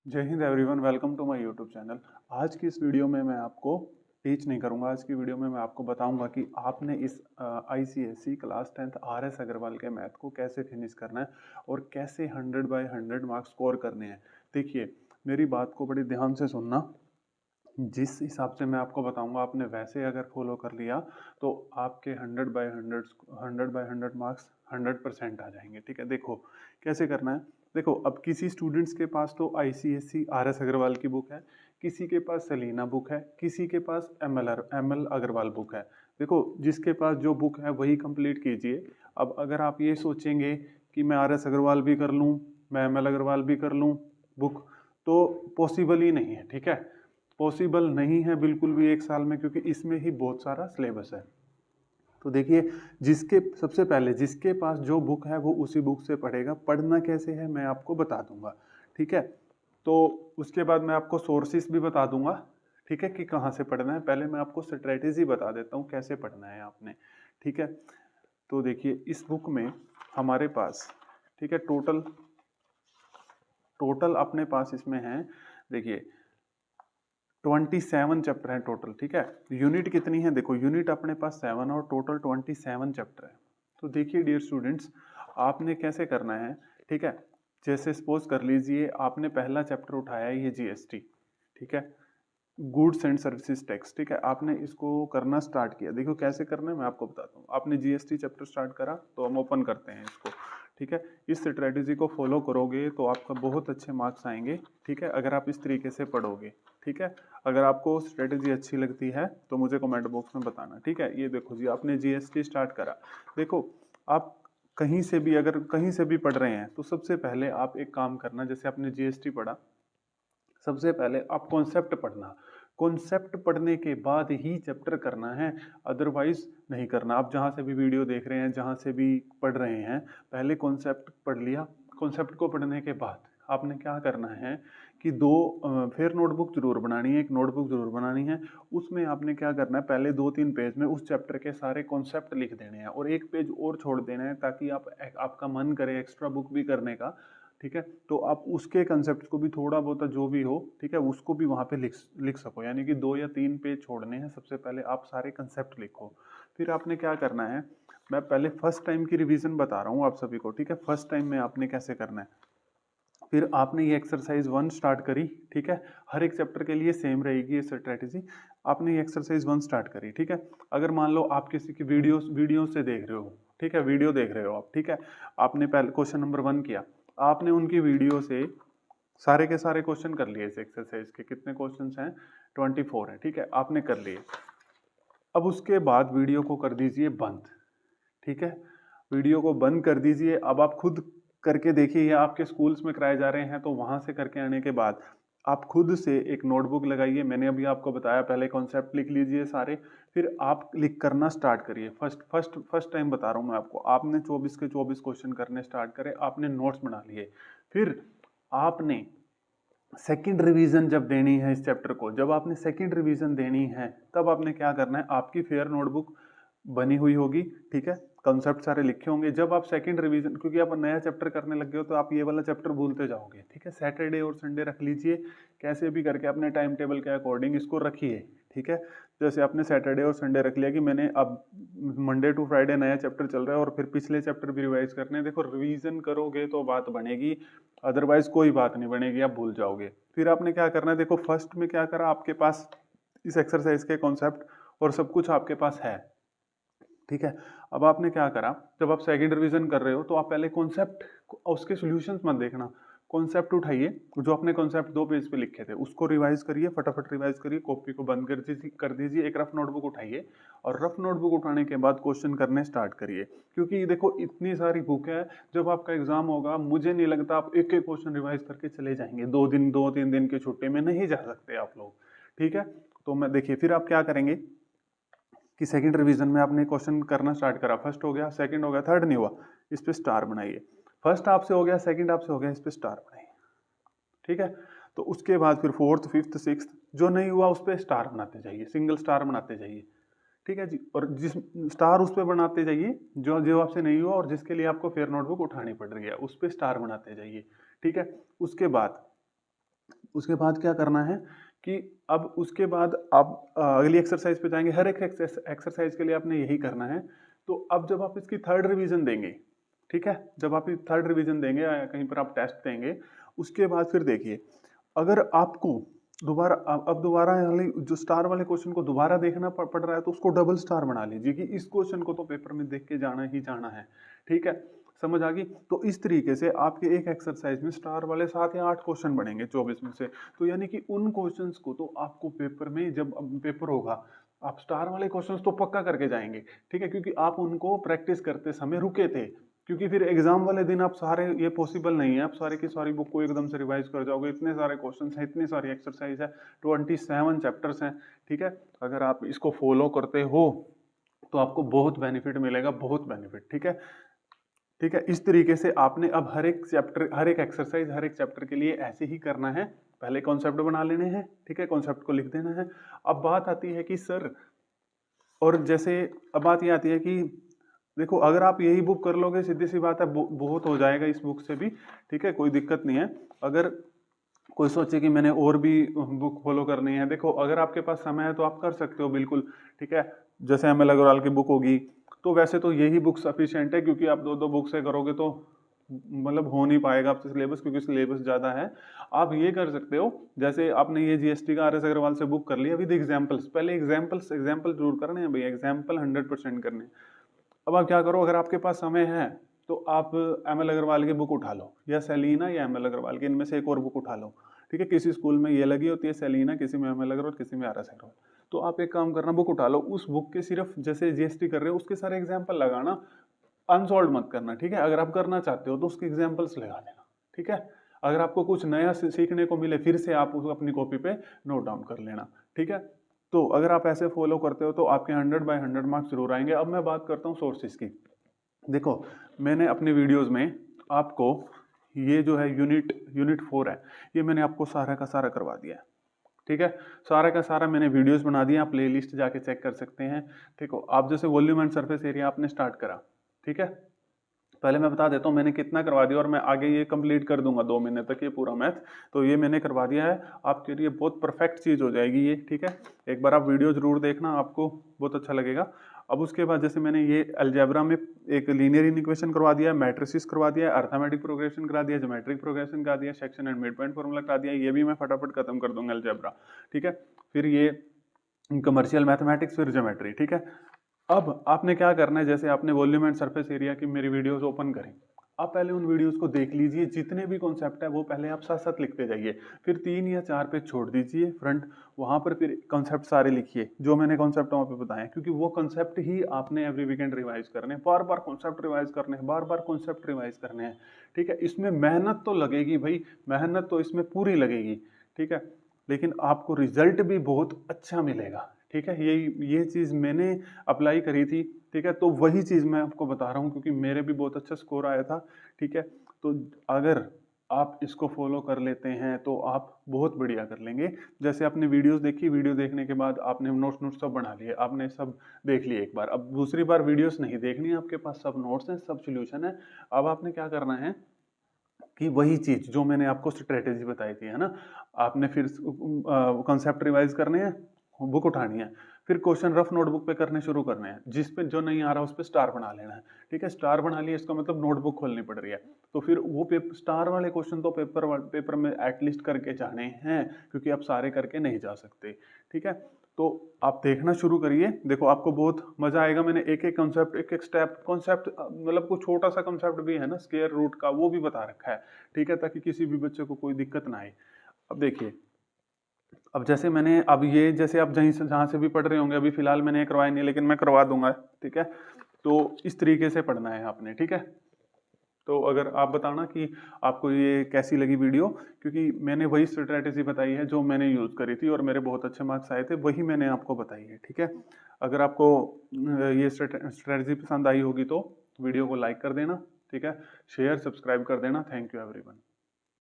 जय हिंद everyone, welcome to my YouTube channel. आज की इस वीडियो में मैं आपको टीच नहीं करूंगा। आज की वीडियो में मैं आपको बताऊंगा कि आपने इस ICSE class 10th RS Agarwal के मैथ को कैसे फिनिश करना है और कैसे 100 बाय 100 मार्क्स स्कोर करने हैं। देखिए, मेरी बात को बड़ी ध्यान से सुनना। जिस हिसाब से मैं आपको बताऊंगा आपने वैसे अगर फॉलो कर लिया तो आपके 100 बाय 100 मार्क्स 100% आ जाएंगे। ठीक है, देखो कैसे करना है। देखो, अब किसी स्टूडेंट्स के पास तो आईसीएसई आरएस अग्रवाल की बुक है, किसी के पास सलीना बुक है, किसी के पास एमएल अग्रवाल बुक है। देखो, जिसके पास जो बुक है वही कंप्लीट कीजिए। अब अगर आप ये सोचेंगे कि मैं आरएस अग्रवाल भी कर लूँ, मैं एमएल अग्रवाल भी कर लूँ बुक, तो पॉसिबल ही नहीं है। ठीक है, पॉसिबल नहीं है बिल्कुल भी एक साल में, क्योंकि इसमें ही बहुत सारा सिलेबस है। तो देखिए, जिसके सबसे पहले जिसके पास जो बुक है वो उसी बुक से पढ़ेगा। पढ़ना कैसे है मैं आपको बता दूंगा। ठीक है, तो उसके बाद मैं आपको सोर्सेस भी बता दूंगा। ठीक है, कि कहाँ से पढ़ना है। पहले मैं आपको स्ट्रेटेजी बता देता हूँ कैसे पढ़ना है आपने। ठीक है, तो देखिए इस बुक में हमारे पास, ठीक है, टोटल टोटल अपने पास इसमें है, देखिए 27 चैप्टर हैं टोटल। ठीक है, यूनिट कितनी है, देखो यूनिट अपने पास 7 और टोटल 27 चैप्टर है। तो देखिए डियर स्टूडेंट्स, आपने कैसे करना है। ठीक है, जैसे सपोज कर लीजिए आपने पहला चैप्टर उठाया है ये जीएसटी। ठीक है, गुड्स एंड सर्विसेज टैक्स। ठीक है, आपने इसको करना स्टार्ट किया। देखो कैसे करना है मैं आपको बताता हूँ। आपने जीएसटी चैप्टर स्टार्ट करा तो हम ओपन करते हैं इसको। ठीक है, इस स्ट्रेटेजी को फॉलो करोगे तो आपका बहुत अच्छे मार्क्स आएंगे। ठीक है, अगर आप इस तरीके से पढ़ोगे। ठीक है, अगर आपको स्ट्रेटेजी अच्छी लगती है तो मुझे कमेंट बॉक्स में बताना। ठीक है, ये देखो जी, आपने जीएसटी स्टार्ट करा। देखो, आप कहीं से भी अगर कहीं से भी पढ़ रहे हैं तो सबसे पहले आप एक काम करना। जैसे आपने जीएसटी पढ़ा, सबसे पहले आप कॉन्सेप्ट पढ़ना। कॉन्सेप्ट पढ़ने के बाद ही चैप्टर करना है, अदरवाइज नहीं करना। आप जहाँ से भी वीडियो देख रहे हैं, जहाँ से भी पढ़ रहे हैं, पहले कॉन्सेप्ट पढ़ लिया। कॉन्सेप्ट को पढ़ने के बाद आपने क्या करना है कि फिर नोटबुक जरूर बनानी है, एक नोटबुक जरूर बनानी है। उसमें आपने क्या करना है, पहले 2-3 पेज में उस चैप्टर के सारे कॉन्सेप्ट लिख देने हैं और एक पेज और छोड़ देना है, ताकि आपका मन करे एक्स्ट्रा बुक भी करने का। ठीक है, तो आप उसके कंसेप्ट को भी थोड़ा बहुत जो भी हो, ठीक है, उसको भी वहाँ पे लिख सको। यानी कि 2 या 3 पेज छोड़ने हैं। सबसे पहले आप सारे कंसेप्ट लिखो। फिर आपने क्या करना है, मैं पहले फर्स्ट टाइम की रिवीजन बता रहा हूँ आप सभी को। ठीक है, फर्स्ट टाइम में आपने कैसे करना है। फिर आपने ये एक्सरसाइज 1 स्टार्ट करी। ठीक है, हर एक चैप्टर के लिए सेम रहेगी ये स्ट्रेटेजी। आपने ये एक्सरसाइज 1 स्टार्ट करी। ठीक है, अगर मान लो आप किसी की वीडियो से देख रहे हो, ठीक है, वीडियो देख रहे हो आप। ठीक है, आपने पहले क्वेश्चन नंबर 1 किया, आपने उनकी वीडियो से सारे के सारे क्वेश्चन कर लिए। इस एक्सरसाइज के कितने क्वेश्चन हैं, 24 है। ठीक है, आपने कर लिए। अब उसके बाद वीडियो को कर दीजिए बंद। ठीक है, वीडियो को बंद कर दीजिए। अब आप खुद करके देखिए, या आपके स्कूल्स में कराए जा रहे हैं तो वहां से करके आने के बाद आप खुद से एक नोटबुक लगाइए। मैंने अभी आपको बताया, पहले कॉन्सेप्ट लिख लीजिए सारे, फिर आप लिख करना स्टार्ट करिए। फर्स्ट टाइम बता रहा हूँ मैं आपको। आपने 24 के 24 क्वेश्चन करने स्टार्ट करे, आपने नोट्स बना लिए। फिर आपने सेकंड रिवीजन जब देनी है इस चैप्टर को, जब आपने सेकंड रिवीजन देनी है तब आपने क्या करना है, आपकी फेयर नोटबुक बनी हुई होगी। ठीक है, कॉन्सेप्ट सारे लिखे होंगे। जब आप सेकंड रिवीजन, क्योंकि आप नया चैप्टर करने लग गए हो तो आप ये वाला चैप्टर भूलते जाओगे। ठीक है, सैटरडे और संडे रख लीजिए, कैसे भी करके अपने टाइम टेबल के अकॉर्डिंग इसको रखिए। ठीक है, जैसे आपने सैटरडे और संडे रख लिया कि मैंने अब मंडे टू फ्राइडे नया चैप्टर चल रहा है और फिर पिछले चैप्टर भी रिवाइज करने हैं। देखो, रिवीजन करोगे तो बात बनेगी, अदरवाइज कोई बात नहीं बनेगी, आप भूल जाओगे। फिर आपने क्या करना है, देखो फर्स्ट में क्या करा, आपके पास इस एक्सरसाइज के कॉन्सेप्ट और सब कुछ आपके पास है। ठीक है, अब आपने क्या करा, जब आप सेकंड रिवीजन कर रहे हो तो आप पहले कॉन्सेप्ट, उसके सॉल्यूशंस मत देखना, कॉन्सेप्ट उठाइए। जो आपने कॉन्सेप्ट 2 पेज पे लिखे थे उसको रिवाइज करिए, फटाफट रिवाइज करिए। कॉपी को बंद कर दीजिए, एक रफ नोटबुक उठाइए और रफ नोटबुक उठाने के बाद क्वेश्चन करने स्टार्ट करिए। क्योंकि देखो इतनी सारी बुक है, जब आपका एग्जाम होगा मुझे नहीं लगता आप एक एक क्वेश्चन रिवाइज करके चले जाएंगे। 2-3 दिन की छुट्टी में नहीं जा सकते आप लोग। ठीक है, तो मैं देखिए फिर आप क्या करेंगे कि सेकंड रिवीजन में आपने क्वेश्चन करना स्टार्ट करा। फर्स्ट हो गया, सेकंड हो गया, थर्ड नहीं हुआ, इस पे स्टार बनाइए। फर्स्ट आपसे हो गया, सेकंड आपसे हो गया, इस पे स्टार बनाइए। ठीक है, तो उसके बाद फिर फोर्थ, फिफ्थ, सिक्स्थ जो नहीं हुआ उस पे स्टार बनाते जाइए, सिंगल स्टार बनाते जाइए। ठीक है जी, और जिस स्टार उस पे बनाते जाइए जो जो आपसे नहीं हुआ और जिसके लिए आपको फेयर नोटबुक उठानी पड़ रही है, उस पे स्टार बनाते जाइए। ठीक है, उसके बाद उसके बाद क्या करना है कि अब उसके बाद आप अगली एक्सरसाइज पे जाएंगे। हर एक एक्सरसाइज के लिए आपने यही करना है। तो अब जब आप इसकी थर्ड रिवीजन देंगे, ठीक है, जब आप थर्ड रिवीजन देंगे या कहीं पर आप टेस्ट देंगे, उसके बाद फिर देखिए, अगर आपको दोबारा अब दोबारा वाले जो स्टार वाले क्वेश्चन को दोबारा देखना पड़ रहा है तो उसको डबल स्टार बना लीजिए कि इस क्वेश्चन को तो पेपर में देख के जाना ही जाना है। ठीक है, समझ आ गई। तो इस तरीके से आपके एक एक्सरसाइज में स्टार वाले 7 या 8 क्वेश्चन बनेंगे 24 में से। तो यानी कि उन क्वेश्चंस को तो आपको पेपर में जब पेपर होगा आप स्टार वाले क्वेश्चंस तो पक्का करके जाएंगे। ठीक है, क्योंकि आप उनको प्रैक्टिस करते समय रुके थे, क्योंकि फिर एग्जाम वाले दिन आप सारे, ये पॉसिबल नहीं है आप सारे की सारी बुक को एकदम से रिवाइज कर जाओगे। इतने सारे क्वेश्चंस हैं, इतनी सारी एक्सरसाइज है, 27 चैप्टर्स हैं। ठीक है, अगर आप इसको फॉलो करते हो तो आपको बहुत बेनिफिट मिलेगा, बहुत बेनिफिट। ठीक है, ठीक है, इस तरीके से आपने अब हर एक चैप्टर, हर एक एक्सरसाइज, हर एक चैप्टर के लिए ऐसे ही करना है। पहले कॉन्सेप्ट बना लेने हैं, ठीक है, कॉन्सेप्ट को लिख देना है। अब बात आती है कि सर, और जैसे अब बात ये आती है कि देखो अगर आप यही बुक कर लोगे, सीधी सी बात है, बहुत हो जाएगा इस बुक से भी। ठीक है, कोई दिक्कत नहीं है। अगर कोई सोचे कि मैंने और भी बुक फॉलो करनी है, देखो अगर आपके पास समय है तो आप कर सकते हो बिल्कुल। ठीक है, जैसे एम एल अग्रवाल की बुक होगी, तो वैसे तो यही बुक सफिशिएंट है, क्योंकि आप 2-2 बुक से करोगे तो मतलब हो नहीं पाएगा आपसे सिलेबस, क्योंकि सिलेबस ज़्यादा है। आप ये कर सकते हो, जैसे आपने ये जीएसटी का आर एस अग्रवाल से बुक कर लिया, विद एग्जाम्पल्स। पहले एग्जाम्पल जरूर करने हैं भाई, एग्जाम्पल 100% करने हैं। अब आप क्या करो, अगर आपके पास समय है तो आप एम एल अग्रवाल की बुक उठा लो, या सेलिना या एम एल अग्रवाल की, इनमें से एक और बुक उठा लो। ठीक है, किसी स्कूल में ये लगी होती है सेलिना, किसी में एम एल अग्रवाल, किसी में आर एस अग्रवाल। तो आप एक काम करना, बुक उठा लो, उस बुक के सिर्फ जैसे जीएसटी कर रहे हो उसके सारे एग्जाम्पल लगाना, अनसॉल्व मत करना। ठीक है, अगर आप करना चाहते हो तो उसके एग्जाम्पल्स लगा देना। ठीक है, अगर आपको कुछ नया सीखने को मिले फिर से आप उसको अपनी कॉपी पे नोट डाउन कर लेना। ठीक है, तो अगर आप ऐसे फॉलो करते हो तो आपके 100/100 मार्क्स जरूर आएंगे। अब मैं बात करता हूँ सोर्सेज की। देखो मैंने अपने वीडियोस में आपको ये जो है यूनिट 4 है, ये मैंने आपको सारा का सारा करवा दिया है। ठीक है, सारा का सारा मैंने वीडियोस बना दिया, आप प्लेलिस्ट जाके चेक कर सकते हैं। ठीक हो, आप जैसे वॉल्यूम एंड सरफेस एरिया आपने स्टार्ट करा, ठीक है, पहले मैं बता देता हूँ मैंने कितना करवा दिया, और मैं आगे ये कंप्लीट कर दूंगा 2 महीने तक ये पूरा मैथ। तो ये मैंने करवा दिया है, आपके लिए बहुत परफेक्ट चीज़ हो जाएगी ये। ठीक है, एक बार आप वीडियो जरूर देखना, आपको बहुत अच्छा लगेगा। अब उसके बाद जैसे मैंने ये अलजेब्रा में एक लीनियर इक्वेशन करवा दिया, मैट्रिसेस करवा दिया, अर्थमेटिक प्रोग्रेशन करा दिया, ज्योमेट्रिक प्रोग्रेशन करा दिया, section and mid point formula करा दिया, ये भी मैं फटाफट खत्म कर दूंगा अलजेब्रा। ठीक है, फिर ये कमर्शियल मैथमेटिक्स, फिर ज्योमेट्री। ठीक है, अब आपने क्या करना है, जैसे आपने वॉल्यूम एंड सरफेस एरिया की मेरी वीडियोस ओपन करें, आप पहले उन वीडियोस को देख लीजिए, जितने भी कॉन्सेप्ट है वो पहले आप साथ साथ लिखते जाइए, फिर 3 या 4 पेज छोड़ दीजिए फ्रंट, वहां पर फिर कॉन्सेप्ट सारे लिखिए जो मैंने कॉन्सेप्ट वहां पे बताए, क्योंकि वो कॉन्सेप्ट ही आपने एवरी वीकेंड रिवाइज करने हैं, बार बार कॉन्सेप्ट रिवाइज करने हैं, बार बार कॉन्सेप्ट रिवाइज करने हैं। ठीक है, इसमें मेहनत तो लगेगी भाई, मेहनत तो इसमें पूरी लगेगी। ठीक है, लेकिन आपको रिजल्ट भी बहुत अच्छा मिलेगा। ठीक है, ये चीज़ मैंने अप्लाई करी थी। ठीक है, तो वही चीज़ मैं आपको बता रहा हूँ, क्योंकि मेरे भी बहुत अच्छा स्कोर आया था। ठीक है, तो अगर आप इसको फॉलो कर लेते हैं तो आप बहुत बढ़िया कर लेंगे। जैसे आपने वीडियोस देखी, वीडियो देखने के बाद आपने नोट्स सब बना लिए, आपने सब देख लिए एक बार, अब दूसरी बार वीडियोस नहीं देखनी है, आपके पास सब नोट्स हैं, सब सोल्यूशन है। अब आपने क्या करना है कि वही चीज़ जो मैंने आपको स्ट्रेटेजी बताई थी, है ना, आपने फिर कॉन्सेप्ट रिवाइज करने हैं, बुक उठानी है, फिर क्वेश्चन रफ नोटबुक पे करने शुरू करने हैं, जिस पे जो नहीं आ रहा उस पे स्टार बना लेना है। ठीक है, स्टार बना लिया, इसका मतलब नोटबुक खोलनी पड़ रही है, तो फिर वो स्टार वाले क्वेश्चन तो पेपर में एटलीस्ट करके जाने हैं, क्योंकि आप सारे करके नहीं जा सकते। ठीक है, तो आप देखना शुरू करिए, देखो आपको बहुत मजा आएगा। मैंने एक एक कॉन्सेप्ट, एक एक स्टेप कॉन्सेप्ट, मतलब कुछ छोटा सा कॉन्सेप्ट भी है ना स्क्वायर रूट का, वो भी बता रखा है। ठीक है, ताकि किसी भी बच्चे को कोई दिक्कत ना आए। अब देखिए, अब जैसे मैंने, अब ये जैसे आप जहाँ से भी पढ़ रहे होंगे, अभी फिलहाल मैंने करवाया नहीं, लेकिन मैं करवा दूंगा। ठीक है, तो इस तरीके से पढ़ना है आपने। ठीक है, तो अगर आप बताना कि आपको ये कैसी लगी वीडियो, क्योंकि मैंने वही स्ट्रेटेजी बताई है जो मैंने यूज़ करी थी और मेरे बहुत अच्छे मार्क्स आए थे, वही मैंने आपको बताई है। ठीक है, अगर आपको ये स्ट्रेटेजी पसंद आई होगी तो वीडियो को लाइक कर देना। ठीक है, शेयर सब्सक्राइब कर देना। Thank you everyone.